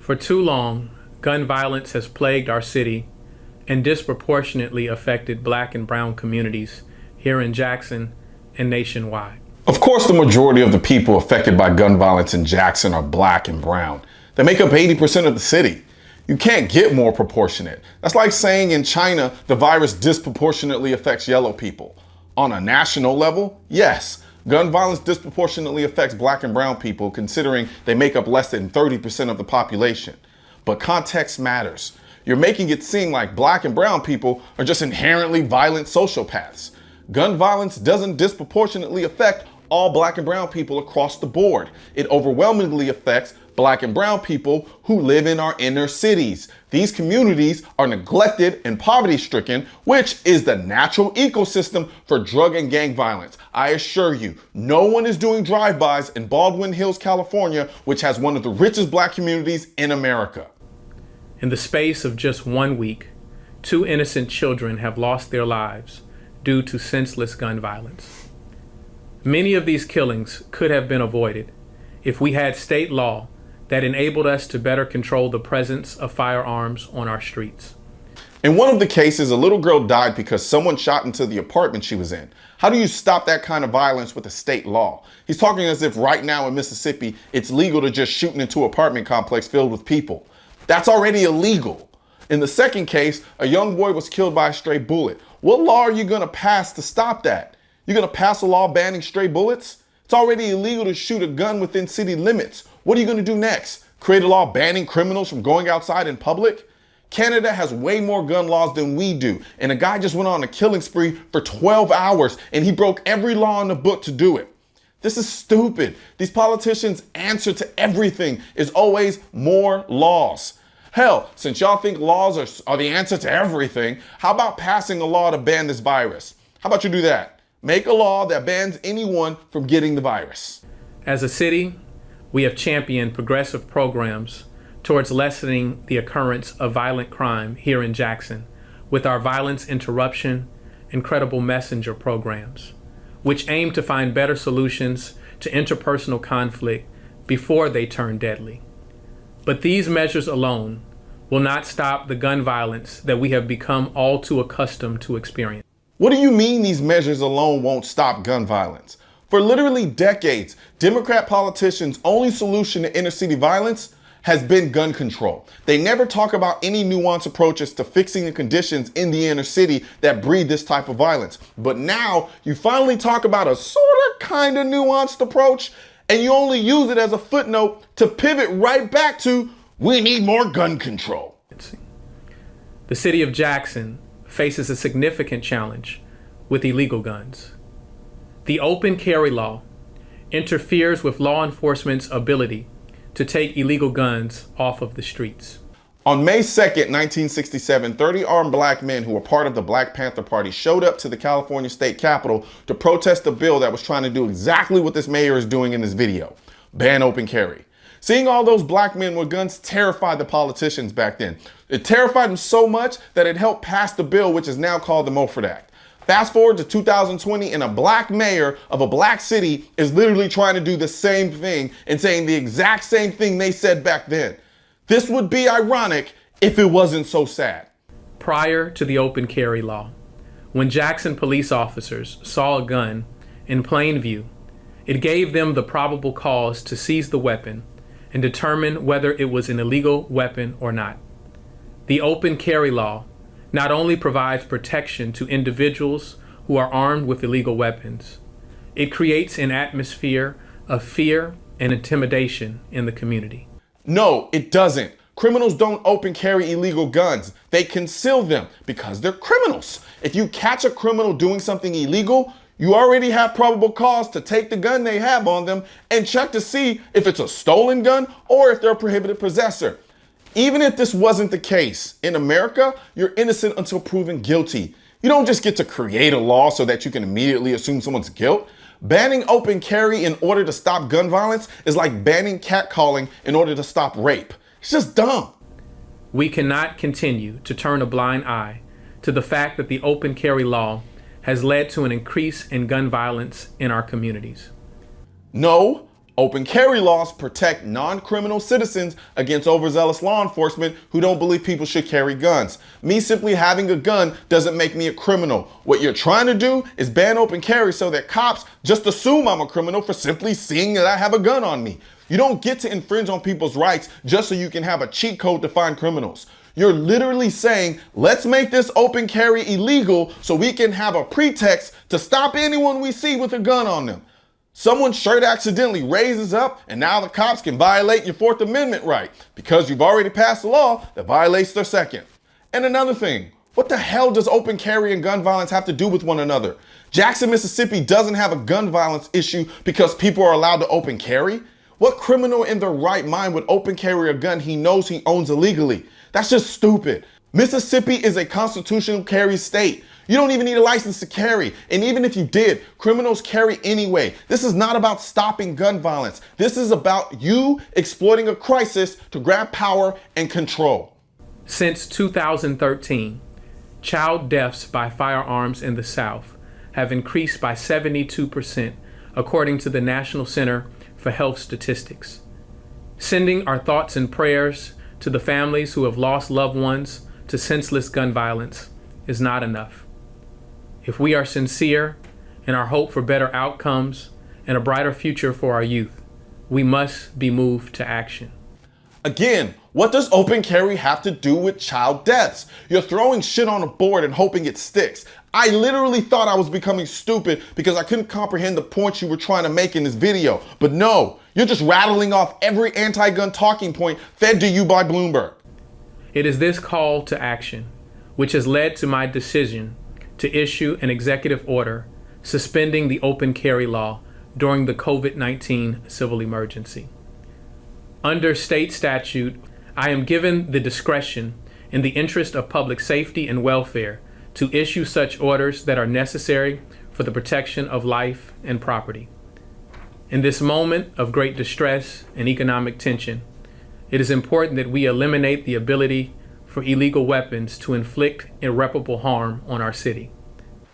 For too long, gun violence has plagued our city and disproportionately affected Black and brown communities here in Jackson and nationwide. Of course, the majority of the people affected by gun violence in Jackson are Black and brown. They make up 80% of the city. You can't get more proportionate. That's like saying in China, the virus disproportionately affects yellow people. On a national level, yes, gun violence disproportionately affects Black and brown people, considering they make up less than 30% of the population. But context matters. You're making it seem like Black and brown people are just inherently violent sociopaths. Gun violence doesn't disproportionately affect all Black and brown people across the board. It overwhelmingly affects Black and brown people who live in our inner cities. These communities are neglected and poverty-stricken, which is the natural ecosystem for drug and gang violence. I assure you, no one is doing drive-bys in Baldwin Hills, California, which has one of the richest Black communities in America. In the space of just 1 week, 2 innocent children have lost their lives due to senseless gun violence. Many of these killings could have been avoided if we had state law that enabled us to better control the presence of firearms on our streets. In one of the cases, a little girl died because someone shot into the apartment she was in. How do you stop that kind of violence with a state law? He's talking as if right now in Mississippi, it's legal to just shoot into an apartment complex filled with people. That's already illegal. In the second case, a young boy was killed by a stray bullet. What law are you gonna pass to stop that? You're gonna pass a law banning stray bullets? It's already illegal to shoot a gun within city limits. What are you gonna do next? Create a law banning criminals from going outside in public? Canada has way more gun laws than we do. And a guy just went on a killing spree for 12 hours and he broke every law in the book to do it. This is stupid. These politicians' answer to everything is always more laws. Hell, since y'all think laws are the answer to everything, how about passing a law to ban this virus? How about you do that? Make a law that bans anyone from getting the virus. As a city, we have championed progressive programs towards lessening the occurrence of violent crime here in Jackson with our violence interruption and credible messenger programs, which aim to find better solutions to interpersonal conflict before they turn deadly. But these measures alone will not stop the gun violence that we have become all too accustomed to experience. What do you mean these measures alone won't stop gun violence? For literally decades, Democrat politicians' only solution to inner city violence has been gun control. They never talk about any nuanced approaches to fixing the conditions in the inner city that breed this type of violence. But now you finally talk about a sort of kind of nuanced approach, and you only use it as a footnote to pivot right back to, we need more gun control. The city of Jackson faces a significant challenge with illegal guns. The open carry law interferes with law enforcement's ability to take illegal guns off of the streets. On May 2nd, 1967, 30 armed Black men who were part of the Black Panther Party showed up to the California state capitol to protest a bill that was trying to do exactly what this mayor is doing in this video: ban open carry. Seeing all those Black men with guns terrified the politicians back then. It terrified them so much that it helped pass the bill, which is now called the Mulford Act. Fast forward to 2020, and a Black mayor of a Black city is literally trying to do the same thing and saying the exact same thing they said back then. This would be ironic if it wasn't so sad. Prior to the open carry law, when Jackson police officers saw a gun in plain view, it gave them the probable cause to seize the weapon and determine whether it was an illegal weapon or not. The open carry law not only provides protection to individuals who are armed with illegal weapons, it creates an atmosphere of fear and intimidation in the community. No, it doesn't. Criminals don't open carry illegal guns. They conceal them because they're criminals. If you catch a criminal doing something illegal, you already have probable cause to take the gun they have on them and check to see if it's a stolen gun or if they're a prohibited possessor. Even if this wasn't the case, in America, you're innocent until proven guilty. You don't just get to create a law so that you can immediately assume someone's guilt. Banning open carry in order to stop gun violence is like banning catcalling in order to stop rape. It's just dumb. We cannot continue to turn a blind eye to the fact that the open carry law has led to an increase in gun violence in our communities. No, Open carry laws protect non-criminal citizens against overzealous law enforcement who don't believe people should carry guns. Me simply having a gun doesn't make me a criminal. What you're trying to do is ban open carry so that cops just assume I'm a criminal for simply seeing that I have a gun on me. You don't get to infringe on people's rights just so you can have a cheat code to find criminals. You're literally saying, let's make this open carry illegal so we can have a pretext to stop anyone we see with a gun on them. Someone's shirt accidentally raises up and now the cops can violate your Fourth Amendment right because you've already passed a law that violates their second. And another thing, what the hell does open carry and gun violence have to do with one another? Jackson, Mississippi doesn't have a gun violence issue because people are allowed to open carry? What criminal in their right mind would open carry a gun he knows he owns illegally? That's just stupid. Mississippi is a constitutional carry state. You don't even need a license to carry. And even if you did, criminals carry anyway. This is not about stopping gun violence. This is about you exploiting a crisis to grab power and control. Since 2013, child deaths by firearms in the South have increased by 72%, according to the National Center for Health Statistics. Sending our thoughts and prayers to the families who have lost loved ones to senseless gun violence is not enough. If we are sincere in our hope for better outcomes and a brighter future for our youth, we must be moved to action. Again, what does open carry have to do with child deaths? You're throwing shit on a board and hoping it sticks. I literally thought I was becoming stupid because I couldn't comprehend the points you were trying to make in this video. But no, you're just rattling off every anti-gun talking point fed to you by Bloomberg. It is this call to action which has led to my decision to issue an executive order suspending the open carry law during the COVID-19 civil emergency. Under state statute, I am given the discretion in the interest of public safety and welfare to issue such orders that are necessary for the protection of life and property. In this moment of great distress and economic tension, it is important that we eliminate the ability for illegal weapons to inflict irreparable harm on our city.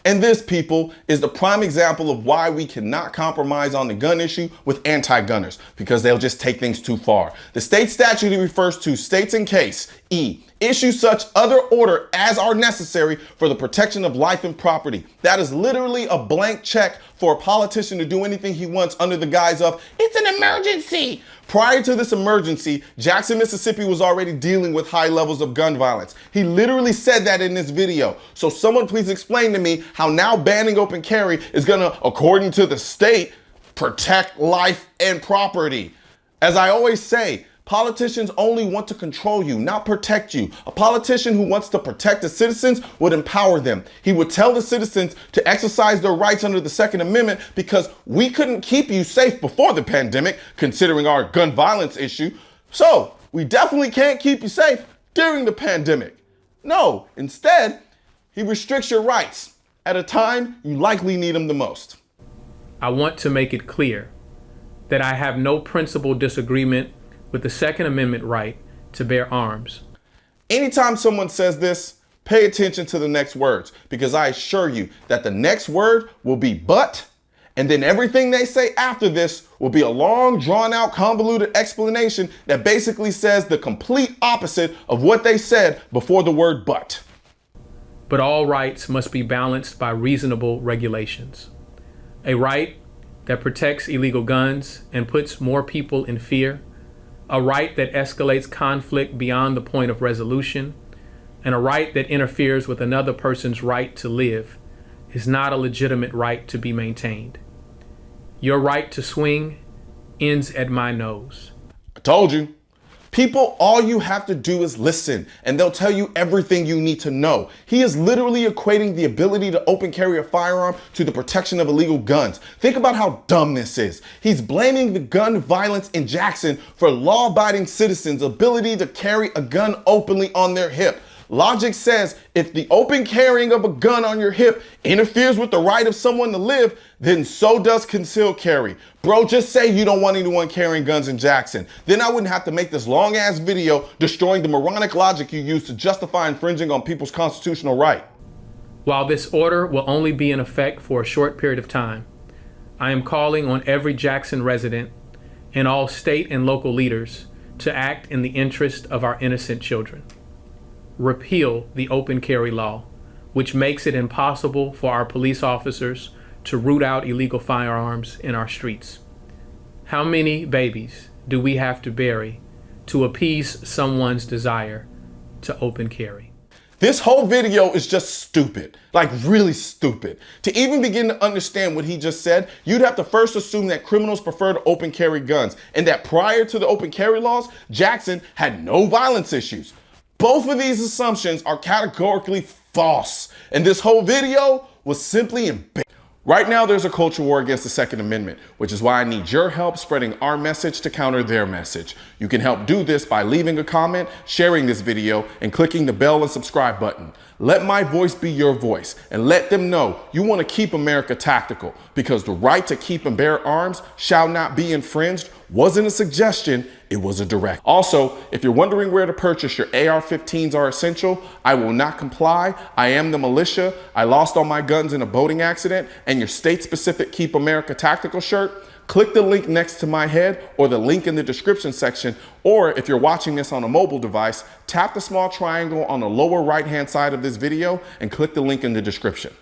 And this, people, is the prime example of why we cannot compromise on the gun issue with anti-gunners, because they'll just take things too far. The state statute refers to states in case, E, issue such other order as are necessary for the protection of life and property. That is literally a blank check for a politician to do anything he wants under the guise of, it's an emergency. Prior to this emergency, Jackson, Mississippi was already dealing with high levels of gun violence. He literally said that in this video. So someone please explain to me how now banning open carry is gonna, according to the state, protect life and property. As I always say, politicians only want to control you, not protect you. A politician who wants to protect the citizens would empower them. He would tell the citizens to exercise their rights under the Second Amendment because we couldn't keep you safe before the pandemic, considering our gun violence issue. So we definitely can't keep you safe during the pandemic. No, instead, he restricts your rights at a time you likely need them the most. I want to make it clear that I have no principled disagreement with the Second Amendment right to bear arms. Anytime someone says this, pay attention to the next words, because I assure you that the next word will be but, and then everything they say after this will be a long, drawn-out, convoluted explanation that basically says the complete opposite of what they said before the word but. But all rights must be balanced by reasonable regulations. A right that protects illegal guns and puts more people in fear, a right that escalates conflict beyond the point of resolution, and a right that interferes with another person's right to live is not a legitimate right to be maintained. Your right to swing ends at my nose. I told you. People, all you have to do is listen, and they'll tell you everything you need to know. He is literally equating the ability to open carry a firearm to the protection of illegal guns. Think about how dumb this is. He's blaming the gun violence in Jackson for law-abiding citizens' ability to carry a gun openly on their hip. Logic says if the open carrying of a gun on your hip interferes with the right of someone to live, then so does concealed carry. Bro, just say you don't want anyone carrying guns in Jackson. Then I wouldn't have to make this long ass video destroying the moronic logic you use to justify infringing on people's constitutional right. While this order will only be in effect for a short period of time, I am calling on every Jackson resident and all state and local leaders to act in the interest of our innocent children. Repeal the open carry law, which makes it impossible for our police officers to root out illegal firearms in our streets. How many babies do we have to bury to appease someone's desire to open carry? This whole video is just stupid, like really stupid. To even begin to understand what he just said, you'd have to first assume that criminals prefer to open carry guns and that prior to the open carry laws, Jackson had no violence issues. Both of these assumptions are categorically false, and this whole video was simply embarrassing. Right now, there's a culture war against the Second Amendment, which is why I need your help spreading our message to counter their message. You can help do this by leaving a comment, sharing this video, and clicking the bell and subscribe button. Let my voice be your voice, and let them know you want to keep America tactical, because the right to keep and bear arms shall not be infringed wasn't a suggestion, it was a direct. Also, if you're wondering where to purchase your AR-15s are essential, I will not comply. I am the militia. I lost all my guns in a boating accident, and your state-specific Keep America Tactical shirt, click the link next to my head or the link in the description section, or if you're watching this on a mobile device, tap the small triangle on the lower right-hand side of this video and click the link in the description.